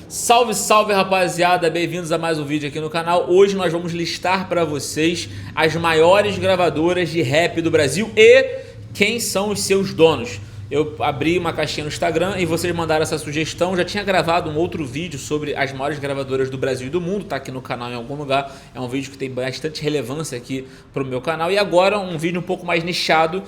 Salve, salve rapaziada, bem-vindos a mais um vídeo aqui no canal. Hoje nós vamos listar para vocês as maiores gravadoras de rap do Brasil e quem são os seus donos. Eu abri uma caixinha no Instagram e vocês mandaram essa sugestão. Já tinha gravado um outro vídeo sobre as maiores gravadoras do Brasil e do mundo, tá aqui no canal em algum lugar. É um vídeo que tem bastante relevância aqui pro meu canal. E agora um vídeo um pouco mais nichado,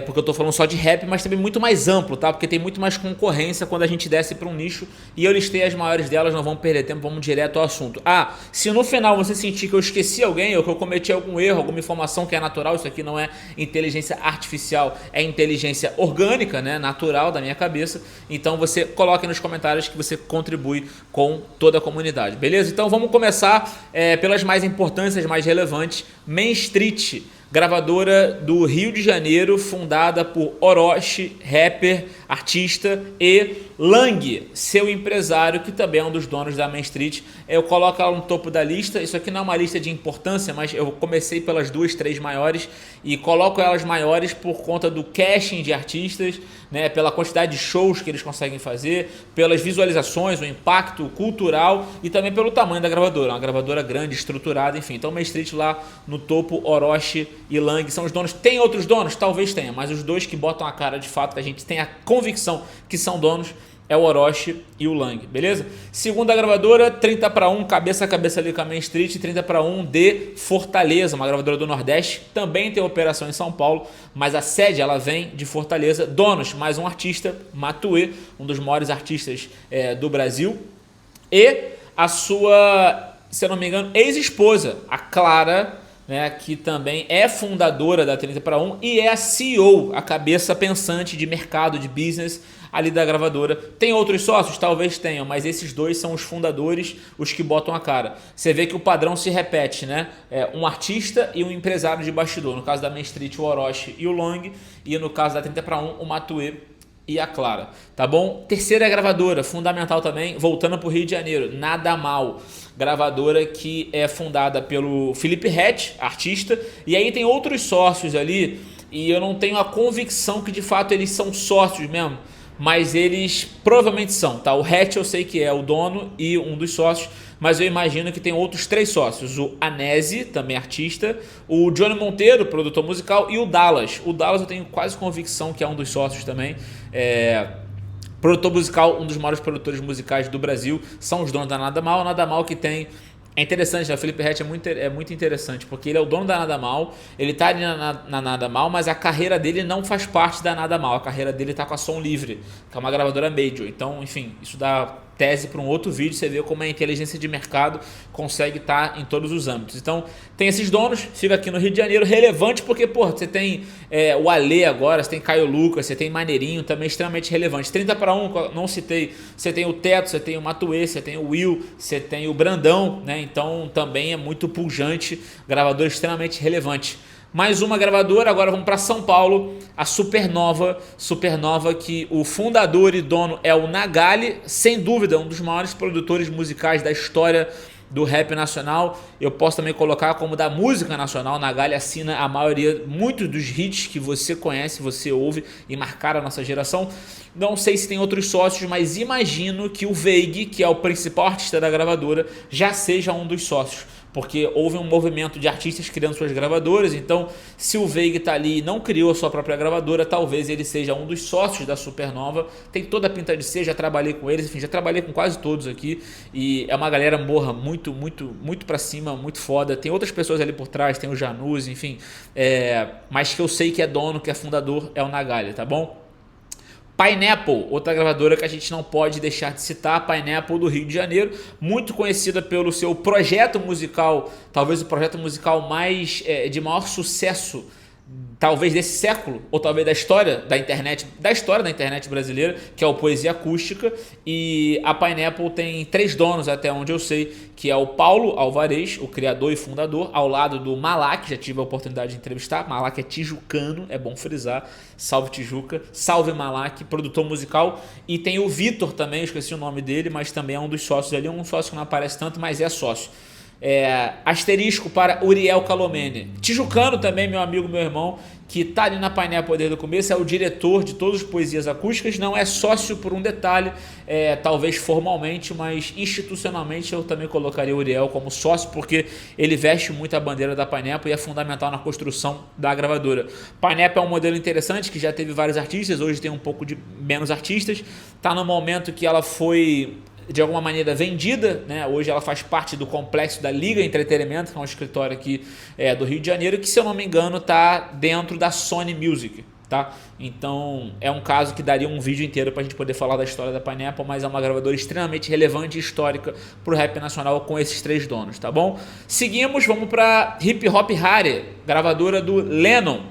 porque eu tô falando só de rap, mas também muito mais amplo, tá? Porque tem muito mais concorrência quando a gente desce para um nicho. E eu listei as maiores delas, não vamos perder tempo, vamos direto ao assunto. Ah, se no final você sentir que eu esqueci alguém ou que eu cometi algum erro, alguma informação que é natural, isso aqui não é inteligência artificial, é inteligência orgânica, né? Natural da minha cabeça. Então você coloque nos comentários que você contribui com toda a comunidade, beleza? Então vamos começar pelas mais importantes, as mais relevantes. Main Street, gravadora do Rio de Janeiro, fundada por Orochi, rapper, artista, e Lang, seu empresário, que também é um dos donos da Main Street. Eu coloco ela no topo da lista. Isso aqui não é uma lista de importância, mas eu comecei pelas duas, três maiores e coloco elas maiores por conta do casting de artistas, né, pela quantidade de shows que eles conseguem fazer, pelas visualizações, o impacto cultural e também pelo tamanho da gravadora. Uma gravadora grande, estruturada, enfim. Então Main Street lá no topo, Orochi e Lang são os donos. Tem outros donos? Talvez tenha, mas os dois que botam a cara de fato, que a gente tem a convicção que são donos, é o Orochi e o Lang, beleza? Segunda gravadora, 30/1, cabeça a cabeça ali com a Main Street, 30/1 de Fortaleza, uma gravadora do Nordeste, também tem operação em São Paulo, mas a sede ela vem de Fortaleza. Donos, mais um artista, Matuê, um dos maiores artistas do Brasil, e a sua, se eu não me engano, ex-esposa, a Clara, né, que também é fundadora da 30/1 e é a CEO, a cabeça pensante de mercado, de business ali da gravadora. Tem outros sócios? Talvez tenham, mas esses dois são os fundadores, os que botam a cara. Você vê que o padrão se repete, né? Um artista e um empresário de bastidor. No caso da Main Street, o Orochi e o Lang, e no caso da 30/1, o Matuê e a Clara, tá bom? Terceira gravadora, fundamental também, voltando para o Rio de Janeiro, Nada Mal, gravadora que é fundada pelo Felipe Ret, artista, e aí tem outros sócios ali, e eu não tenho a convicção que de fato eles são sócios mesmo, mas eles provavelmente são, tá? O Ret eu sei que é o dono e um dos sócios, mas eu imagino que tem outros três sócios, o Anese, também artista, o Johnny Monteiro, produtor musical, e o Dallas. O Dallas eu tenho quase convicção que é um dos sócios também, produtor musical, um dos maiores produtores musicais do Brasil, são os donos da Nada Mal. Nada Mal que tem... É interessante, né? O Felipe Ret é muito interessante, porque ele é o dono da Nada Mal, ele tá ali na Nada Mal, mas a carreira dele não faz parte da Nada Mal, a carreira dele tá com a Som Livre, que é uma gravadora major. Então, enfim, isso dá tese para um outro vídeo, você vê como a inteligência de mercado consegue estar em todos os âmbitos. Então, tem esses donos, fica aqui no Rio de Janeiro, relevante porque, pô, você tem o Ale agora, você tem Caio Lucas, você tem Maneirinho, também extremamente relevante. 30/1, não citei, você tem o Teto, você tem o Matuê, você tem o Will, você tem o Brandão, né? Então, também é muito pujante, gravador extremamente relevante. Mais uma gravadora, agora vamos para São Paulo, a Supernova que o fundador e dono é o Nagali, sem dúvida um dos maiores produtores musicais da história do rap nacional. Eu posso também colocar como da música nacional. Nagali assina a maioria, muitos dos hits que você conhece, você ouve e marcaram a nossa geração. Não sei se tem outros sócios, mas imagino que o Veig, que é o principal artista da gravadora, já seja um dos sócios, porque houve um movimento de artistas criando suas gravadoras. Então, se o Veig tá ali e não criou a sua própria gravadora, talvez ele seja um dos sócios da Supernova. Tem toda a pinta de ser, já trabalhei com eles, enfim, já trabalhei com quase todos aqui, e é uma galera, morra, muito pra cima, muito foda. Tem outras pessoas ali por trás, tem o Janus, enfim, mas que eu sei que é dono, que é fundador, é o Nagali, tá bom? Pineapple, outra gravadora que a gente não pode deixar de citar, Pineapple do Rio de Janeiro, muito conhecida pelo seu projeto musical, talvez o projeto musical mais de maior sucesso, talvez desse século, ou talvez da história da internet brasileira, que é o Poesia Acústica. E a Pineapple tem três donos, até onde eu sei, que é o Paulo Alvarez, o criador e fundador, ao lado do Malak, já tive a oportunidade de entrevistar. Malak é tijucano, é bom frisar, salve Tijuca, salve Malak, produtor musical. E tem o Vitor também, esqueci o nome dele, mas também é um dos sócios ali, um sócio que não aparece tanto, mas é sócio. Asterisco para Uriel Calomene. Tijucano também, meu amigo, meu irmão, que tá ali na Pineapple desde o começo, é o diretor de todas as poesias acústicas, não é sócio por um detalhe, talvez formalmente, mas institucionalmente eu também colocaria o Uriel como sócio, porque ele veste muito a bandeira da Pineapple e é fundamental na construção da gravadora. Pineapple é um modelo interessante, que já teve vários artistas, hoje tem um pouco de menos artistas, tá no momento que ela foi de alguma maneira vendida, né? Hoje ela faz parte do complexo da Liga Entretenimento, que é um escritório aqui do Rio de Janeiro, que, se eu não me engano, está dentro da Sony Music, tá? Então é um caso que daria um vídeo inteiro para a gente poder falar da história da Pineapple, mas é uma gravadora extremamente relevante e histórica para o rap nacional com esses três donos, tá bom? Seguimos, vamos para Hip Hop Harry, gravadora do Lennon,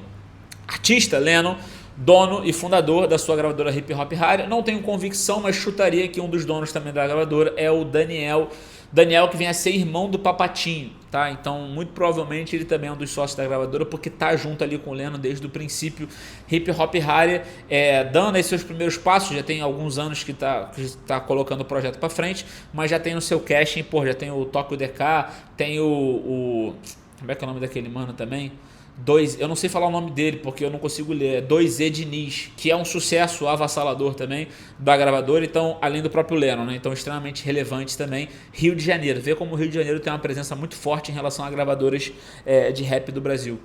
artista Lennon, dono e fundador da sua gravadora Hip Hop Harry. Não tenho convicção, mas chutaria que um dos donos também da gravadora é o Daniel, que vem a ser irmão do Papatinho, tá? Então, muito provavelmente ele também é um dos sócios da gravadora, porque tá junto ali com o Leno desde o princípio. Hip Hop Harry dando aí seus primeiros passos, já tem alguns anos que tá colocando o projeto para frente, mas já tem no seu casting, já tem o Tóquio DK, tem o como é que é o nome daquele mano também? Eu não sei falar o nome dele porque eu não consigo ler, 2E Diniz, que é um sucesso avassalador também da gravadora, então, além do próprio Lennon, né? Então, extremamente relevante também. Rio de Janeiro, vê como o Rio de Janeiro tem uma presença muito forte em relação a gravadoras de rap do Brasil.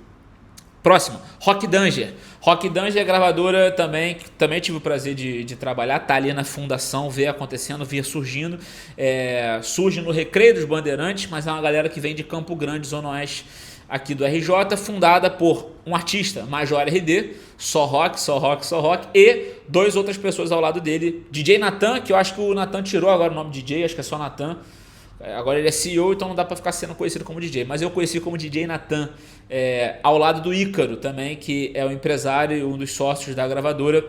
Próximo, Rock Danger. Rock Danger é gravadora também, que também tive o prazer de trabalhar, tá ali na fundação, vê acontecendo, vê surgindo. Surge no Recreio dos Bandeirantes, mas é uma galera que vem de Campo Grande, Zona Oeste, aqui do RJ, fundada por um artista, Major RD, só rock, e duas outras pessoas ao lado dele, DJ Natan, que eu acho que o Natan tirou agora o nome de DJ, acho que é só Natan. Agora ele é CEO, então não dá pra ficar sendo conhecido como DJ, mas eu conheci como DJ Natan, ao lado do Ícaro também, que é o empresário e um dos sócios da gravadora.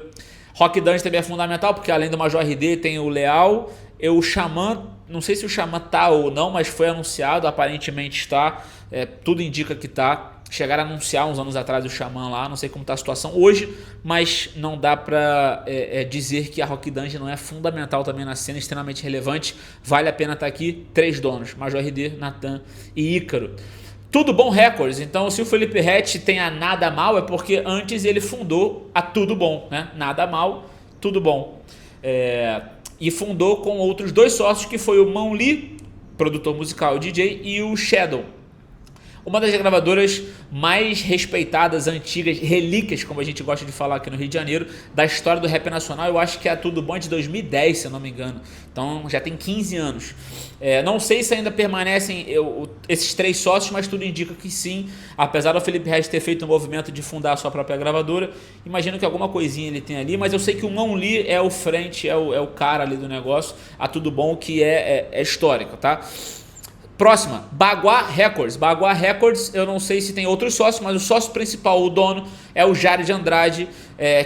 Rock Dance também é fundamental, porque além do Major RD tem o Leal, o Xamã, não sei se o Xamã tá ou não, mas foi anunciado, aparentemente está, tudo indica que tá. Chegaram a anunciar uns anos atrás o Xamã lá, não sei como está a situação hoje, mas não dá para dizer que a Rock Dungeon não é fundamental também na cena, extremamente relevante. Vale a pena estar aqui. 3 donos, Major RD, Natan e Ícaro. Tudo Bom Records. Então, se o Felipe Ret tem a Nada Mal, é porque antes ele fundou a Tudo Bom, né? Nada Mal, Tudo Bom. E fundou com outros 2 sócios, que foi o Mão Lee, produtor musical e DJ, e o Shadow. Uma das gravadoras mais respeitadas, antigas, relíquias, como a gente gosta de falar aqui no Rio de Janeiro, da história do rap nacional. Eu acho que a Tudo Bom é de 2010, se eu não me engano. Então já tem 15 anos. Não sei se ainda permanecem esses 3 sócios, mas tudo indica que sim. Apesar do Felipe Ret ter feito o movimento de fundar a sua própria gravadora, imagino que alguma coisinha ele tem ali. Mas eu sei que o Mão Lee é o frente, é o cara ali do negócio. A Tudo Bom, que é histórico, tá? Próxima, Baguá Records. Baguá Records, eu não sei se tem outros sócios, mas o sócio principal, o dono, é o Jared Andrade,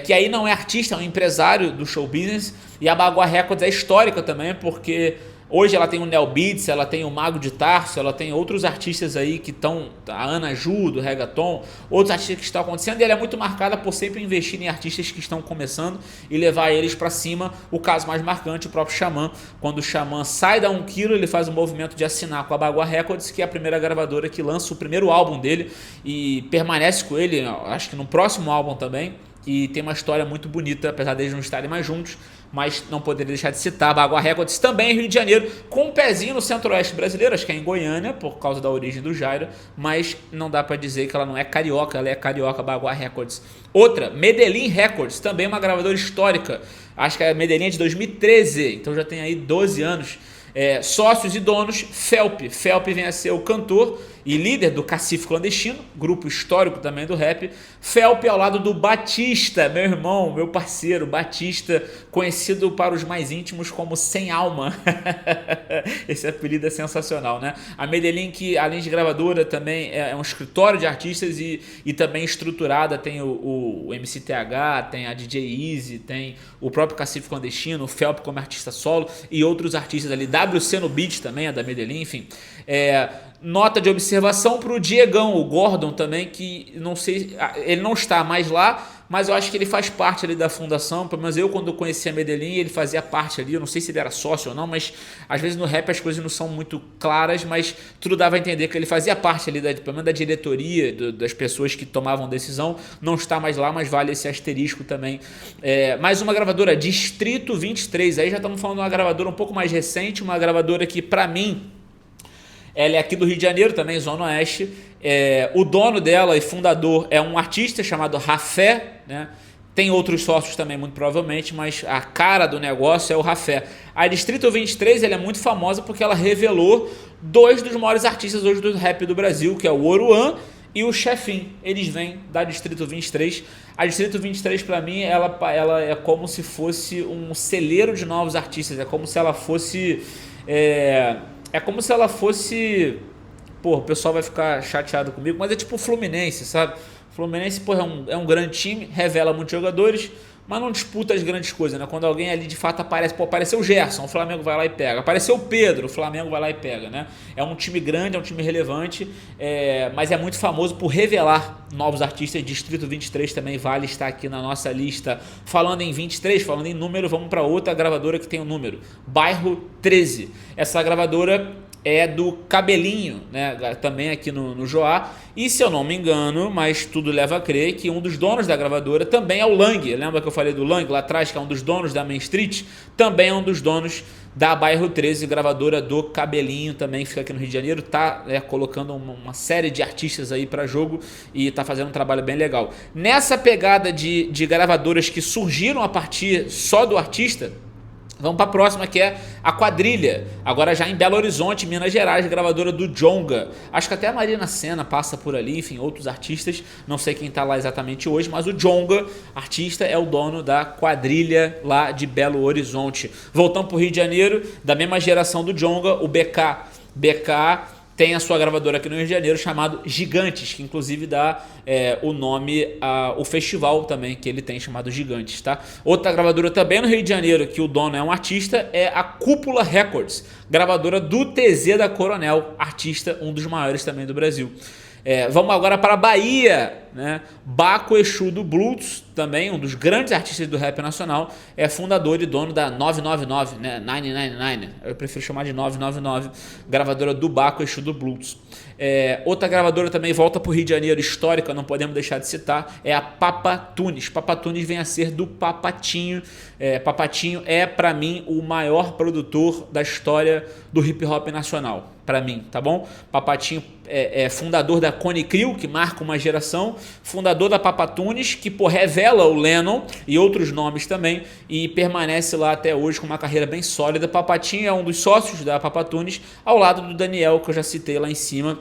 que aí não é artista, é um empresário do show business. E a Baguá Records é histórica também, porque hoje ela tem o Neo Beats, ela tem o Mago de Tarso, ela tem outros artistas aí que estão, a Ana Ju, do Reggaeton, outros artistas que estão acontecendo, e ela é muito marcada por sempre investir em artistas que estão começando e levar eles para cima. O caso mais marcante, o próprio Xamã. Quando o Xamã sai da 1kg, ele faz o movimento de assinar com a Baguá Records, que é a primeira gravadora que lança o primeiro álbum dele e permanece com ele, acho que no próximo álbum também. E tem uma história muito bonita, apesar deles não estarem mais juntos, mas não poderia deixar de citar. A Baguá Records também em Rio de Janeiro, com um pezinho no centro-oeste brasileiro, acho que é em Goiânia, por causa da origem do Jairo, mas não dá pra dizer que ela não é carioca, ela é carioca. Baguá Records. Outra, Medellín Records, também uma gravadora histórica, acho que a Medellín é de 2013, então já tem aí 12 anos. Sócios e donos, Felp. Felp vem a ser o cantor e líder do Cacife Clandestino, grupo histórico também do rap. Felp ao lado do Batista, meu irmão, meu parceiro, Batista, conhecido para os mais íntimos como Sem Alma. Esse apelido é sensacional, né? A Medellín, que além de gravadora, também é um escritório de artistas e também estruturada, tem o MCTH, tem a DJ Easy, tem o próprio Cacife Clandestino, o Felp como artista solo e outros artistas ali. WC no Beat também é da Medellín, enfim. Nota de observação para o Diegão, o Gordon também, que não sei, ele não está mais lá, mas eu acho que ele faz parte ali da fundação, pelo menos eu quando eu conheci a Medellín, ele fazia parte ali, eu não sei se ele era sócio ou não, mas às vezes no rap as coisas não são muito claras, mas tudo dava a entender que ele fazia parte ali, pelo menos da diretoria, das pessoas que tomavam decisão, não está mais lá, mas vale esse asterisco também. Mais uma gravadora, Distrito 23, aí já estamos falando de uma gravadora um pouco mais recente, uma gravadora que para mim, ela é aqui do Rio de Janeiro também, Zona Oeste. O dono dela e fundador é um artista chamado Rafé, né? Tem outros sócios também, muito provavelmente, mas a cara do negócio é o Rafé. A Distrito 23 ela é muito famosa porque ela revelou dois dos maiores artistas hoje do rap do Brasil, que é o Oruan e o Chefim. Eles vêm da Distrito 23. A Distrito 23, para mim, ela é como se fosse um celeiro de novos artistas. É como se ela fosse... É como se ela fosse... Pô, o pessoal vai ficar chateado comigo, mas é tipo o Fluminense, sabe? O Fluminense, pô, é um grande time, revela muitos jogadores, mas não disputa as grandes coisas, né? Quando alguém ali de fato aparece, pô, apareceu o Gerson, o Flamengo vai lá e pega. Apareceu o Pedro, o Flamengo vai lá e pega, né? É um time grande, é um time relevante, mas é muito famoso por revelar novos artistas. Distrito 23 também vale estar aqui na nossa lista. Falando em 23, falando em número, vamos para outra gravadora que tem o número. Bairro 13. Essa gravadora é do Cabelinho, né? Também aqui no Joá. E se eu não me engano, mas tudo leva a crer que um dos donos da gravadora também é o Lang. Lembra que eu falei do Lang lá atrás, que é um dos donos da Main Street? Também é um dos donos da Bairro 13, gravadora do Cabelinho, também fica aqui no Rio de Janeiro. Tá colocando uma série de artistas aí para jogo e tá fazendo um trabalho bem legal. Nessa pegada de gravadoras que surgiram a partir só do artista, vamos para a próxima, que é a Quadrilha, agora já em Belo Horizonte, Minas Gerais, gravadora do Djonga. Acho que até a Marina Sena passa por ali, enfim, outros artistas, não sei quem está lá exatamente hoje, mas o Djonga, artista, é o dono da Quadrilha lá de Belo Horizonte. Voltando para o Rio de Janeiro, da mesma geração do Djonga, o BK. BK tem a sua gravadora aqui no Rio de Janeiro chamado Gigantes, que inclusive dá o nome ao festival também que ele tem chamado Gigantes, tá? Outra gravadora também no Rio de Janeiro, que o dono é um artista, é a Cúpula Records, gravadora do TZ da Coronel, artista, um dos maiores também do Brasil. Vamos agora para a Bahia, né? Baco Exu do Blues, também um dos grandes artistas do rap nacional, é fundador e dono da 999, né? 999, eu prefiro chamar de 999, gravadora do Baco Exu do Blues. Outra gravadora também volta para o Rio de Janeiro, histórica, não podemos deixar de citar, é a Papatunes. Papatunes vem a ser do Papatinho. Papatinho é, para mim, o maior produtor da história do hip hop nacional, para mim, tá bom? Papatinho é fundador da Cone Crew, que marca uma geração, fundador da Papatunes, que revela o Lennon e outros nomes também, e permanece lá até hoje com uma carreira bem sólida. Papatinho é um dos sócios da Papatunes, ao lado do Daniel, que eu já citei lá em cima,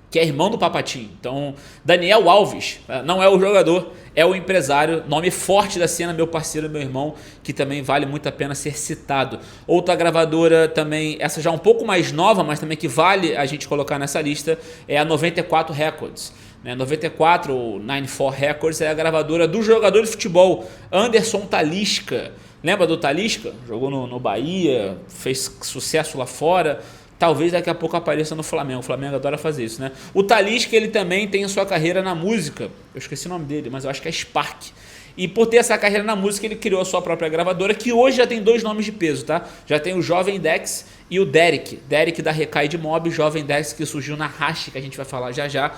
que é irmão do Papatinho. Então, Daniel Alves, não é o jogador, é o empresário, nome forte da cena, meu parceiro, meu irmão, que também vale muito a pena ser citado. Outra gravadora também, essa já um pouco mais nova, mas também que vale a gente colocar nessa lista, é a 94 Records. 94 ou 94 Records é a gravadora do jogador de futebol Anderson Talisca. Lembra do Talisca? Jogou no Bahia, fez sucesso lá fora. Talvez daqui a pouco apareça no Flamengo. O Flamengo adora fazer isso, né? O Talisca, ele também tem a sua carreira na música. Eu esqueci o nome dele, mas eu acho que é Spark. E por ter essa carreira na música, ele criou a sua própria gravadora, que hoje já tem dois nomes de peso, tá? Já tem o Jovem Dex e o Derek. Derek da Recai de Mob, Jovem Dex que surgiu na Hash, que a gente vai falar já já.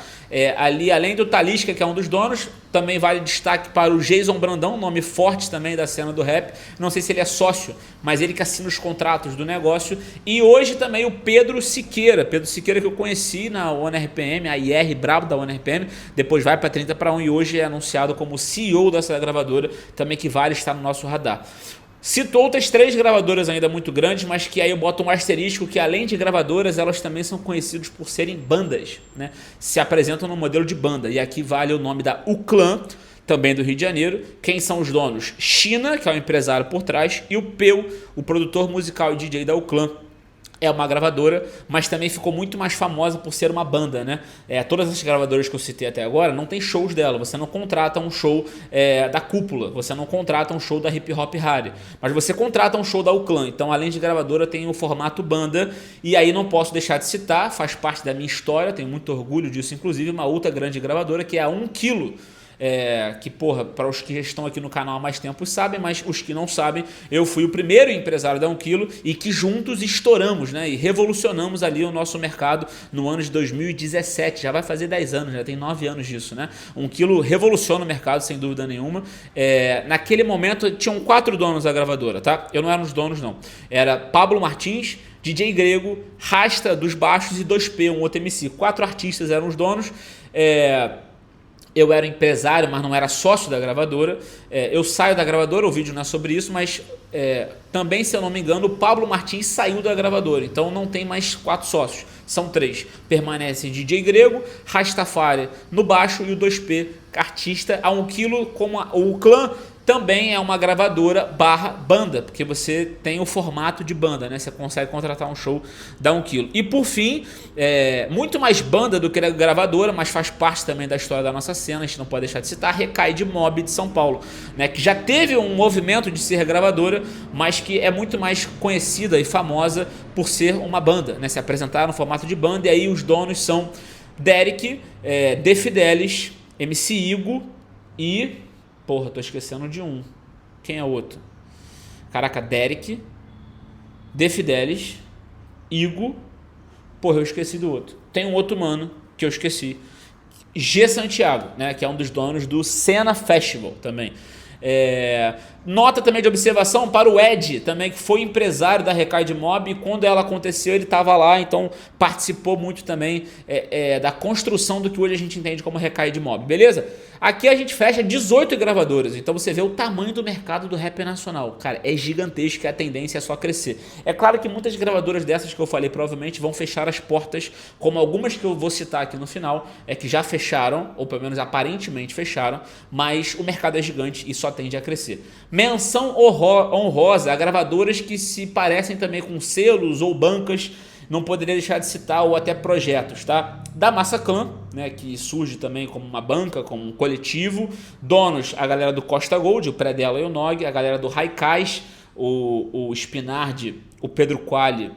Ali, além do Talisca, que é um dos donos, também vale destaque para o Jason Brandão, nome forte também da cena do rap. Não sei se ele é sócio, mas ele que assina os contratos do negócio. E hoje também o Pedro Siqueira. Pedro Siqueira que eu conheci na ONRPM, a IR brabo da ONRPM. Depois vai para 30 para 1 e hoje é anunciado como CEO dessa gravadora, também que vale estar no nosso radar. Cito outras três gravadoras ainda muito grandes, mas que aí eu boto um asterisco que além de gravadoras, elas também são conhecidas por serem bandas, né? Se apresentam no modelo de banda. E aqui vale o nome da UClã, também do Rio de Janeiro. Quem são os donos? China, que é o empresário por trás, e o Peu, o produtor musical e DJ da UClã. É uma gravadora, mas também ficou muito mais famosa por ser uma banda, né? Todas as gravadoras que eu citei até agora não tem shows dela, você não contrata um show da Cúpula, você não contrata um show da Hip Hop Harry, mas você contrata um show da UClã. Então, além de gravadora, tem o formato banda, e aí não posso deixar de citar, faz parte da minha história, tenho muito orgulho disso, inclusive, uma outra grande gravadora que é a 1 Kilo. que, porra, para os que estão aqui no canal há mais tempo sabem, mas os que não sabem, eu fui o primeiro empresário da 1kg e que juntos estouramos, né, e revolucionamos ali o nosso mercado no ano de 2017, já vai fazer 10 anos, já tem 9 anos disso, né? 1kg revoluciona o mercado, sem dúvida nenhuma. Naquele momento, tinham 4 donos da gravadora, tá? Eu não era um dos donos, não. Era Pablo Martins, DJ Grego, Rasta dos baixos e 2P, um outro MC. 4 artistas eram os donos. Eu era empresário, mas não era sócio da gravadora. Eu saio da gravadora, o vídeo não é sobre isso, mas também, se eu não me engano, o Pablo Martins saiu da gravadora. Então não tem mais 4 sócios, são 3. Permanece DJ Grego, Rastafari no baixo e o 2P, artista. A 1kg, como o clã, também é uma gravadora barra banda, porque você tem o formato de banda, né? Você consegue contratar um show da 1kg. E por fim, muito mais banda do que a gravadora, mas faz parte também da história da nossa cena, a gente não pode deixar de citar, Recaide Mob de São Paulo, né? Que já teve um movimento de ser gravadora, mas que é muito mais conhecida e famosa por ser uma banda, né? Se apresentar no formato de banda, e aí os donos são Derek, De Fidelis, MC Igo e... Porra, tô esquecendo de um. Quem é o outro? Caraca, Derek, De Fidelis, Igo. Porra, eu esqueci do outro. Tem um outro mano que eu esqueci. G Santiago, né? Que é um dos donos do Cena Festival também. Nota também de observação para o Ed, também, que foi empresário da Recaide Mob, e quando ela aconteceu ele estava lá, então participou muito também da construção do que hoje a gente entende como Recaide Mob, beleza? Aqui a gente fecha 18 gravadoras, então você vê o tamanho do mercado do rap nacional. Cara, é gigantesco e a tendência é só crescer. É claro que muitas gravadoras dessas que eu falei provavelmente vão fechar as portas, como algumas que eu vou citar aqui no final, que já fecharam, ou pelo menos aparentemente fecharam, mas o mercado é gigante e só tende a crescer. Menção honrosa a gravadoras que se parecem também com selos ou bancas, não poderia deixar de citar, ou até projetos, tá? Da Massaclan, né, que surge também como uma banca, como um coletivo. Donos, a galera do Costa Gold, o Predella e o Nog, a galera do Raikais, o Spinardi, o Pedro Quali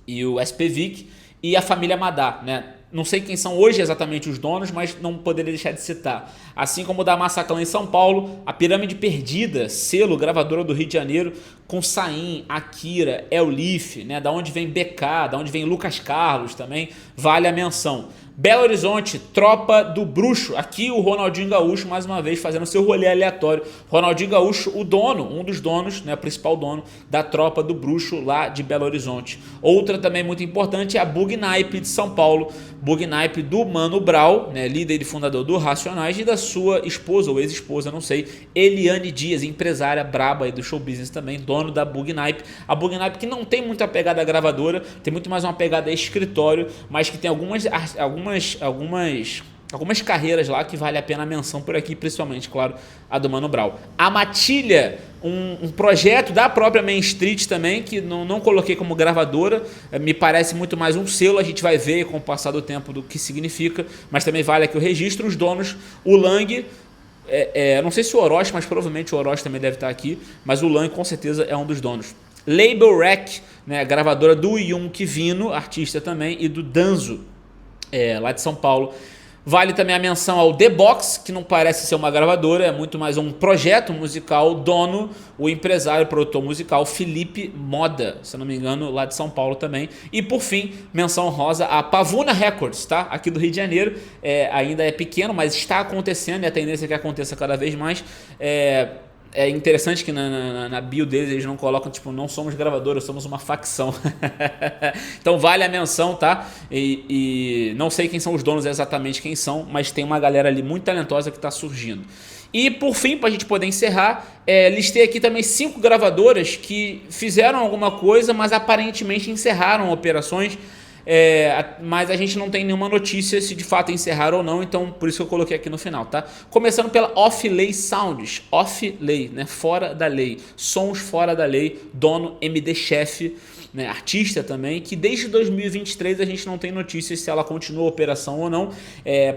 e o SPVIC, e a família Madá, né? Não sei quem são hoje exatamente os donos, mas não poderia deixar de citar. Assim como o da Massaclan em São Paulo, a Pirâmide Perdida, selo, gravadora do Rio de Janeiro, com Saim, Akira, El Leaf, né? Da onde vem BK, da onde vem Lucas Carlos também, vale a menção. Belo Horizonte, Tropa do Bruxo. Aqui o Ronaldinho Gaúcho, mais uma vez, fazendo seu rolê aleatório. Ronaldinho Gaúcho, o dono, um dos donos, né, o principal dono da Tropa do Bruxo lá de Belo Horizonte. Outra também muito importante é a Bug Naipe de São Paulo. Bug Naipe do Mano Brown, né, líder e fundador do Racionais, e da sua esposa ou ex-esposa, não sei, Eliane Dias, empresária braba aí do show business também, dono da Bug Naipe. A Bug Naipe que não tem muita pegada gravadora, tem muito mais uma pegada escritório, mas que tem algumas carreiras lá que vale a pena a menção por aqui, principalmente, claro, a do Mano Brown. A Matilha, um projeto da própria Main Street também, que não coloquei como gravadora, me parece muito mais um selo, a gente vai ver com o passar do tempo do que significa, mas também vale aqui o registro. Os donos, o Lang, não sei se o Orochi, mas provavelmente o Orochi também deve estar aqui, mas o Lang com certeza é um dos donos. Label Rec, né, gravadora do Yun Kivino, artista também, e do Danzo, lá de São Paulo. Vale também a menção ao The Box, que não parece ser uma gravadora, é muito mais um projeto musical. Dono, o empresário, produtor musical Felipe Moda, se não me engano, lá de São Paulo também. E por fim, menção rosa a Pavuna Records, tá? Aqui do Rio de Janeiro. Ainda é pequeno, mas está acontecendo, e a tendência é que aconteça cada vez mais. É interessante que na bio deles eles não colocam, tipo, não somos gravadora, somos uma facção. Então vale a menção, tá? E não sei quem são os donos exatamente quem são, mas tem uma galera ali muito talentosa que está surgindo. E por fim, para a gente poder encerrar, listei aqui também 5 gravadoras que fizeram alguma coisa, mas aparentemente encerraram operações. Mas a gente não tem nenhuma notícia se de fato encerraram ou não, então por isso que eu coloquei aqui no final, tá? Começando pela Off-Lay Sounds, Off-Lay, né? Fora da lei, sons fora da lei, dono MD Chef, né, artista também, que desde 2023 a gente não tem notícias se ela continua a operação ou não.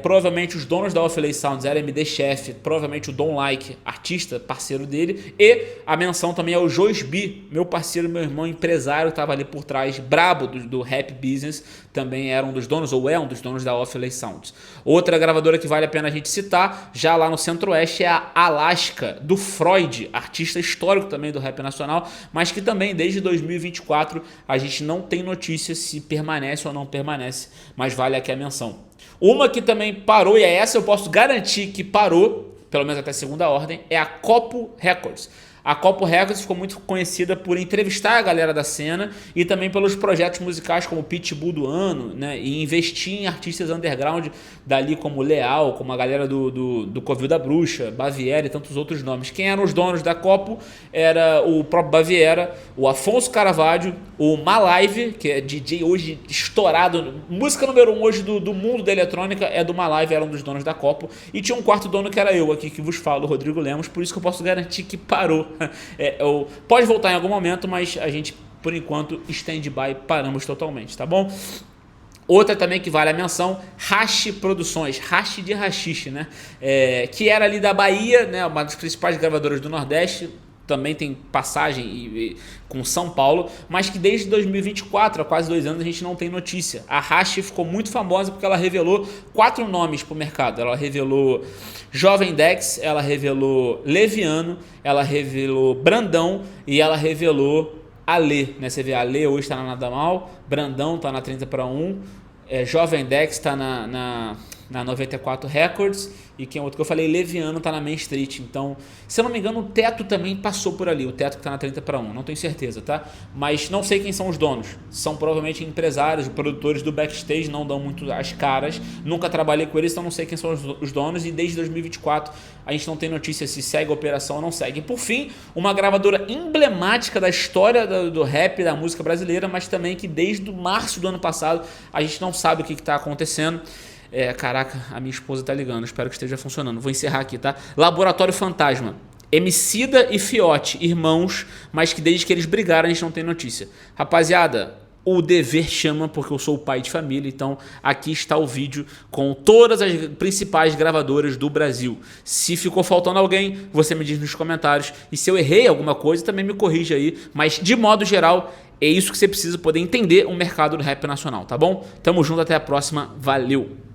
Provavelmente os donos da Off LA Sounds era MD Chef, provavelmente o Don Like, artista, parceiro dele, e a menção também é o Joisby, meu parceiro, meu irmão, empresário, estava ali por trás, brabo do rap business, também era um dos donos, ou é um dos donos da Off LA Sounds. Outra gravadora que vale a pena a gente citar, já lá no Centro-Oeste, é a Alaska, do Freud, artista histórico também do rap nacional, mas que também desde 2024 a gente não tem notícia se permanece ou não permanece, mas vale aqui a menção. Uma que também parou, e essa eu posso garantir que parou, pelo menos até segunda ordem, é a Copo Records. A Copo Records ficou muito conhecida por entrevistar a galera da cena e também pelos projetos musicais como Pitbull do Ano, né? E investir em artistas underground dali como Leal, como a galera do Covil da Bruxa, Baviera e tantos outros nomes. Quem eram os donos da Copo era o próprio Baviera, o Afonso Caravaggio, o Malive, que é DJ hoje estourado, música número 1 hoje do mundo da eletrônica é do Malive, era um dos donos da Copo. E tinha um quarto dono que era eu aqui, que vos falo, Rodrigo Lemos, por isso que eu posso garantir que parou. Pode voltar em algum momento, mas a gente, por enquanto, stand-by, paramos totalmente, tá bom? Outra também que vale a menção, Hashi Produções, Hashi de Rachixe, né? Que era ali da Bahia, né? Uma das principais gravadoras do Nordeste, também tem passagem com São Paulo, mas que desde 2024, há quase 2 anos, a gente não tem notícia. A Hashi ficou muito famosa porque ela revelou 4 nomes para o mercado. Ela revelou Jovem Dex, ela revelou Leviano, ela revelou Brandão e ela revelou Ale, né? Você vê, Ale hoje está na Nada Mal, Brandão está na 30/1, Jovem Dex está na 94 Records, e quem é outro que eu falei, Leviano, tá na Main Street. Então, se eu não me engano, o Teto também passou por ali, o Teto que tá na 30/1, não tenho certeza, tá? Mas não sei quem são os donos, são provavelmente empresários, produtores do backstage, não dão muito as caras, nunca trabalhei com eles, então não sei quem são os donos, e desde 2024 a gente não tem notícia se segue a operação ou não segue. E por fim, uma gravadora emblemática da história do rap, da música brasileira, mas também que desde março do ano passado a gente não sabe o que tá acontecendo. Caraca, a minha esposa tá ligando, espero que esteja funcionando. Vou encerrar aqui, tá? Laboratório Fantasma, Emicida e Fiote, irmãos, mas que desde que eles brigaram a gente não tem notícia. Rapaziada, o dever chama, porque eu sou o pai de família, então aqui está o vídeo com todas as principais gravadoras do Brasil. Se ficou faltando alguém, você me diz nos comentários, e se eu errei alguma coisa, também me corrija aí, mas de modo geral, é isso que você precisa poder entender o mercado do rap nacional, tá bom? Tamo junto, até a próxima, valeu!